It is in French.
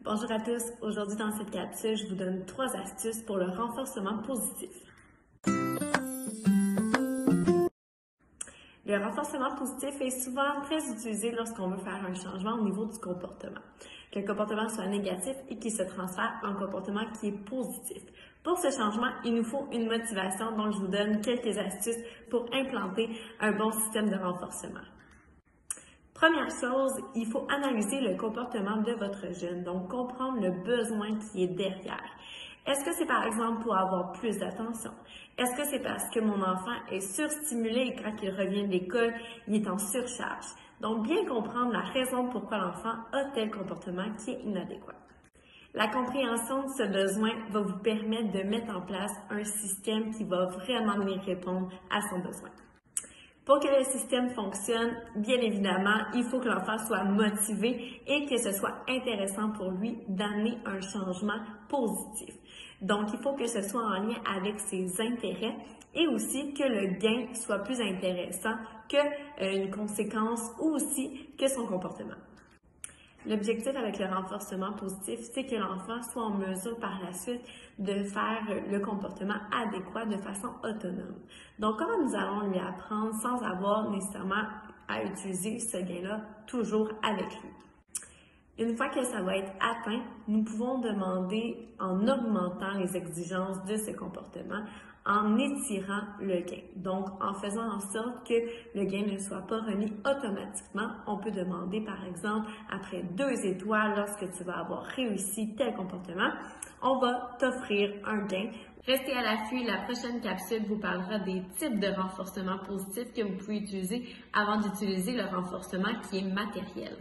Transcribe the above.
Bonjour à tous, aujourd'hui dans cette capsule, je vous donne 3 astuces pour le renforcement positif. Le renforcement positif est souvent très utilisé lorsqu'on veut faire un changement au niveau du comportement. Que le comportement soit négatif et qu'il se transfère en un comportement qui est positif. Pour ce changement, il nous faut une motivation, donc je vous donne quelques astuces pour implanter un bon système de renforcement. Première chose, il faut analyser le comportement de votre jeune, donc comprendre le besoin qui est derrière. Est-ce que c'est par exemple pour avoir plus d'attention? Est-ce que c'est parce que mon enfant est surstimulé et quand il revient de l'école, il est en surcharge? Donc, bien comprendre la raison pourquoi l'enfant a tel comportement qui est inadéquat. La compréhension de ce besoin va vous permettre de mettre en place un système qui va vraiment venir répondre à son besoin. Pour que le système fonctionne, bien évidemment, il faut que l'enfant soit motivé et que ce soit intéressant pour lui d'amener un changement positif. Donc, il faut que ce soit en lien avec ses intérêts et aussi que le gain soit plus intéressant qu'une conséquence ou aussi que son comportement. L'objectif avec le renforcement positif, c'est que l'enfant soit en mesure par la suite de faire le comportement adéquat de façon autonome. Donc, comment nous allons lui apprendre sans avoir nécessairement à utiliser ce gain-là toujours avec lui? Une fois que ça va être atteint, nous pouvons demander en augmentant les exigences de ce comportement, en étirant le gain. Donc, en faisant en sorte que le gain ne soit pas remis automatiquement, on peut demander par exemple, après 2 étoiles, lorsque tu vas avoir réussi tel comportement, on va t'offrir un gain. Restez à l'affût, la prochaine capsule vous parlera des types de renforcement positif que vous pouvez utiliser avant d'utiliser le renforcement qui est matériel.